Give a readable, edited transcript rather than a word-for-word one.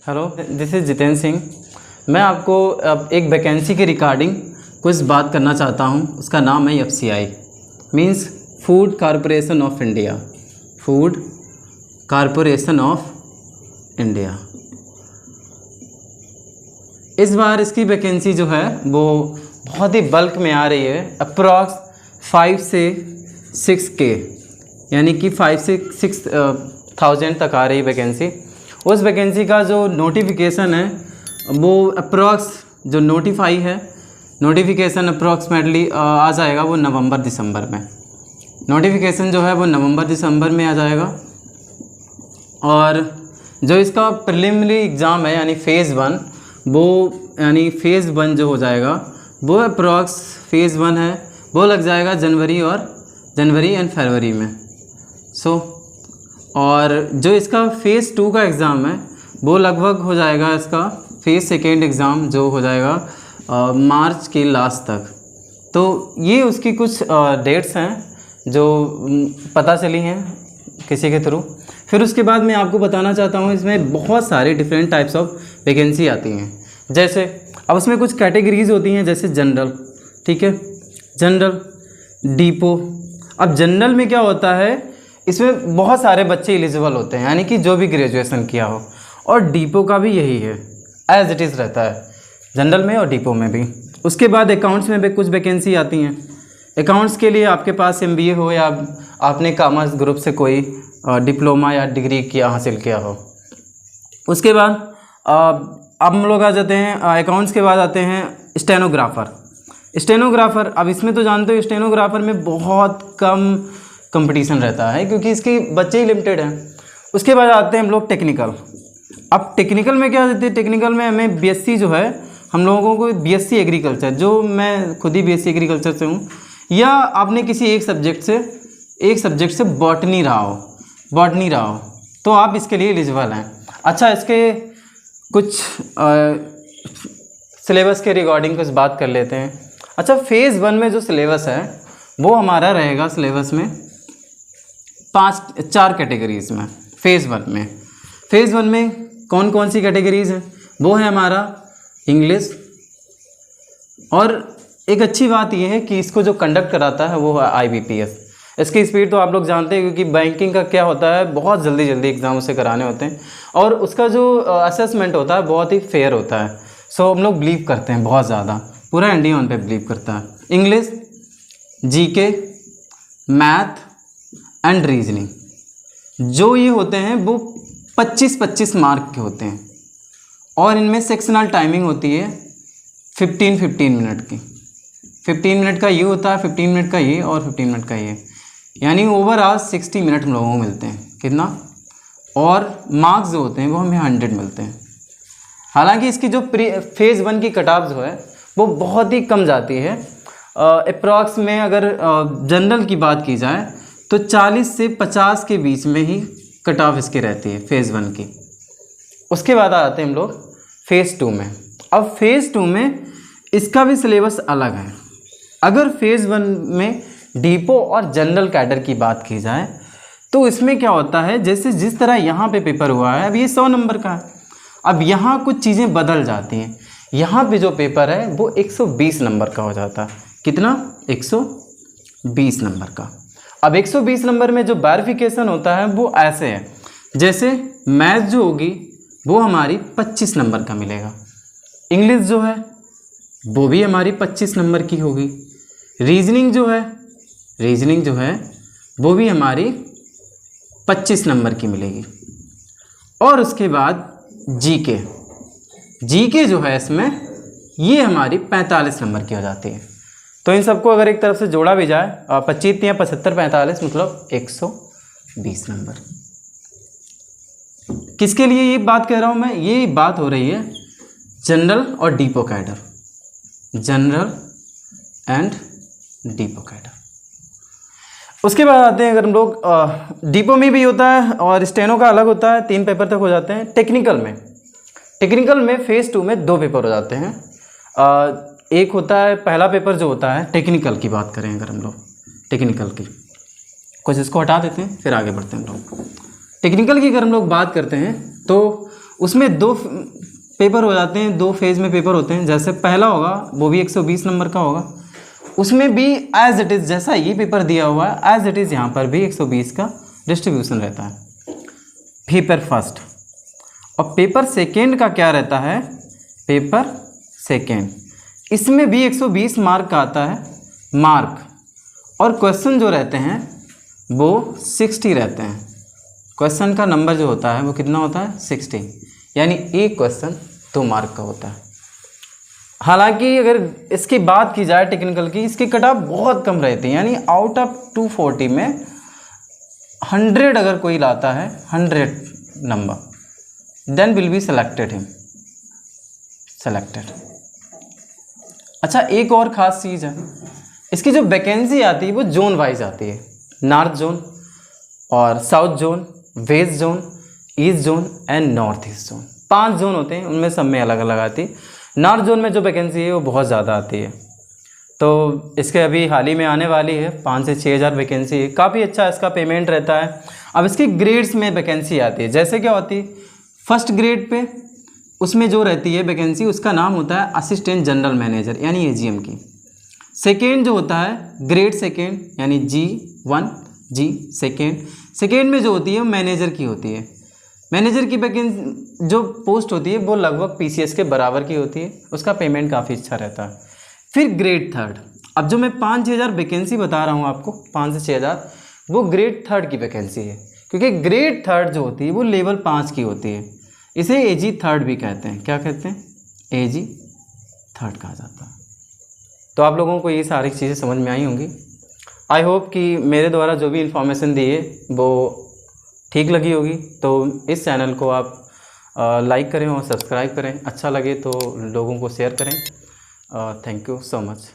Hello, this is Jitendra Singh. मैं आपको अब एक वैकेंसी के रिगार्डिंग कुछ बात करना चाहता हूँ। उसका नाम है FCI, means food corporation of India. Food corporation of India. इस बार इसकी वैकेंसी जो है वो बहुत ही बल्क में आ रही है। अप्रॉक्स 5 से 6K, यानी कि 5 से 6,000 तक आ रही है वैकेंसी। उस वैकेंसी का जो नोटिफिकेशन है वो अप्रॉक्स जो नोटिफाई है, नोटिफिकेशन अप्रॉक्सीमेटली आ जाएगा वो नवंबर दिसंबर में। नोटिफिकेशन जो है वो नवंबर दिसंबर में आ जाएगा। और जो इसका प्रिलिमिनरी एग्ज़ाम है यानी फ़ेज़ 1, वो यानी फ़ेज़ 1 जो हो जाएगा वो अप्रॉक्स फ़ेज़ 1 है, वो लग जाएगा जनवरी एंड फरवरी में। और जो इसका फ़ेज़ 2 का एग्ज़ाम है वो लगभग हो जाएगा, इसका फ़ेज़ 2 एग्ज़ाम जो हो जाएगा मार्च के लास्ट तक। तो ये उसकी कुछ डेट्स हैं जो पता चली हैं किसी के थ्रू। फिर उसके बाद मैं आपको बताना चाहता हूँ, इसमें बहुत सारे डिफरेंट टाइप्स ऑफ वैकेंसी आती हैं। जैसे अब उसमें कुछ कैटेगरीज़ होती हैं, जैसे जनरल, ठीक है, जनरल, डिपो। अब जनरल में क्या होता है, इसमें बहुत सारे बच्चे एलिजिबल होते हैं, यानी कि जो भी ग्रेजुएशन किया हो। और डिपो का भी यही है, एज इट इज़ रहता है जनरल में और डिपो में भी। उसके बाद अकाउंट्स में भी कुछ वैकेंसी आती हैं। अकाउंट्स के लिए आपके पास MBA हो या आपने कॉमर्स ग्रुप से कोई डिप्लोमा या डिग्री हासिल किया हो। उसके बाद अब हम लोग आ जाते हैं अकाउंट्स के बाद आते हैं स्टेनोग्राफ़र। अब इसमें तो जानते हो स्टेनोग्राफ़र में बहुत कम कंपटीशन रहता है क्योंकि इसके बच्चे ही लिमिटेड हैं। उसके बाद आते हैं हम लोग टेक्निकल। अब टेक्निकल में क्या देते हैं, टेक्निकल में हमें BSc जो है, हम लोगों को BSc एग्रीकल्चर, जो मैं खुद ही BSc एग्रीकल्चर से हूँ, या आपने किसी एक सब्जेक्ट से बॉटनी रहा हो तो आप इसके लिए एलिजिबल हैं। अच्छा, इसके कुछ सिलेबस के रिगार्डिंग कुछ बात कर लेते हैं। अच्छा, फ़ेज़ 1 में जो सिलेबस है वो हमारा रहेगा सिलेबस में 4 कैटेगरीज़ में। फ़ेज़ 1 में कौन कौन सी कैटेगरीज़ हैं, वो है हमारा इंग्लिश। और एक अच्छी बात यह है कि इसको जो कंडक्ट कराता है वो है IBPS। इसकी स्पीड तो आप लोग जानते हैं, क्योंकि बैंकिंग का क्या होता है, बहुत जल्दी एग्ज़ाम उसे कराने होते हैं और उसका जो असेसमेंट होता है बहुत ही फेयर होता है। सो हम लोग बिलीव करते हैं बहुत ज़्यादा, पूरा इंडिया उन पर बिलीव करता है। English, GK, math and reasoning, जो ये होते हैं वो 25-25 मार्क के होते हैं। और इनमें सेक्शनल टाइमिंग होती है 15-15 मिनट की। 15 मिनट का ये होता है, 15 मिनट का ये और 15 मिनट का ये, यानी ओवरऑल 60 मिनट हम लोगों को मिलते हैं। कितना? और मार्क्स जो होते हैं वो हमें 100 मिलते हैं। हालांकि इसकी जो फ़ेज़ 1 की कट ऑफ जो है वो बहुत ही कम जाती है। अप्रॉक्स में अगर जनरल की बात की जाए तो 40 से 50 के बीच में ही कट ऑफ इसकी रहती है फ़ेज़ 1 की। उसके बाद आते हैं हम लोग फ़ेज़ 2 में। अब फ़ेज़ 2 में इसका भी सिलेबस अलग है। अगर फ़ेज़ 1 में डिपो और जनरल कैडर की बात की जाए तो इसमें क्या होता है, जैसे जिस तरह यहाँ पे पेपर हुआ है, अब ये 100 नंबर का है। अब यहाँ कुछ चीज़ें बदल जाती हैं। यहाँ पे जो पेपर है वो 120 नंबर का हो जाता है। कितना? 120 नंबर का। अब 120 नंबर में जो वेरिफिकेशन होता है वो ऐसे है, जैसे मैथ जो होगी वो हमारी 25 नंबर का मिलेगा, इंग्लिश जो है वो भी हमारी 25 नंबर की होगी, रीजनिंग जो है वो भी हमारी 25 नंबर की मिलेगी। और उसके बाद जीके जो है इसमें ये हमारी 45 नंबर की हो जाती है। तो इन सबको अगर एक तरफ से जोड़ा भी जाए 25 या 75, 45 मतलब 120 नंबर। किसके लिए ये बात कह रहा हूँ मैं? ये बात हो रही है जनरल और depot cadre, general and depot cadre. उसके बाद आते हैं, अगर हम लोग डिपो में भी होता है और स्टेनो का अलग होता है, 3 पेपर तक हो जाते हैं। टेक्निकल में फ़ेज़ 2 में 2 पेपर हो जाते हैं। एक होता है पहला पेपर जो होता है टेक्निकल की बात करें, अगर हम लोग टेक्निकल की कुछ इसको हटा देते हैं फिर आगे बढ़ते हैं हम लोग। टेक्निकल की अगर हम लोग बात करते हैं तो उसमें दो पेपर हो जाते हैं, 2 फेज़ में पेपर होते हैं। जैसे पहला होगा वो भी 120 नंबर का होगा, उसमें भी एज इट इज़ जैसा ये पेपर दिया हुआ है एज इट इज़ यहाँ पर भी 120 का डिस्ट्रीब्यूशन रहता है पेपर फर्स्ट। और पेपर सेकेंड का क्या रहता है, पेपर सेकेंड, इसमें भी 120 मार्क का आता है मार्क, और क्वेश्चन जो रहते हैं वो 60 रहते हैं। क्वेश्चन का नंबर जो होता है वो कितना होता है 60, यानी एक क्वेश्चन 2 मार्क का होता है। हालांकि अगर इसकी बात की जाए टेक्निकल की, इसकी कट ऑफ बहुत कम रहती है, यानी आउट ऑफ 240 में 100 अगर कोई लाता है 100 number then will be selected him selected. अच्छा, एक और ख़ास चीज़ है, इसकी जो वैकेंसी आती है वो जोन वाइज आती है, नॉर्थ जोन और south zone, west zone, east zone and north east zone, 5 zone होते हैं, उनमें सब में अलग अलग आती है। नॉर्थ जोन में जो वैकेंसी है वो बहुत ज़्यादा आती है, तो इसके अभी हाल ही में आने वाली है, 5 से 6 हज़ार वैकेंसी है, काफ़ी अच्छा इसका पेमेंट रहता है। अब इसकी ग्रेड्स में वैकेंसी आती है, जैसे क्या होती है फर्स्ट ग्रेड पे उसमें जो रहती है वैकेंसी उसका नाम होता है असिस्टेंट जनरल मैनेजर यानी एजीएम की। सेकेंड जो होता है ग्रेड सेकेंड यानी G1 जी सेकेंड में जो होती है वो मैनेजर की होती है। मैनेजर की वैकेंसी जो पोस्ट होती है वो लगभग पीसीएस के बराबर की होती है, उसका पेमेंट काफ़ी अच्छा रहता है। फिर ग्रेड थर्ड, अब जो मैं 5-6 हज़ार वैकेंसी बता रहा हूँ आपको 5 से 6 हज़ार, वो ग्रेड थर्ड की वैकेंसी है, क्योंकि ग्रेड थर्ड जो होती है वो लेवल 5 की होती है, इसे एजी थर्ड भी कहते हैं। क्या कहते हैं, एजी थर्ड कहा जाता है। तो आप लोगों को ये सारी चीज़ें समझ में आई होंगी। आई होप कि मेरे द्वारा जो भी इन्फॉर्मेशन दी है वो ठीक लगी होगी। तो इस चैनल को आप लाइक करें और सब्सक्राइब करें, अच्छा लगे तो लोगों को शेयर करें। Thank you so much.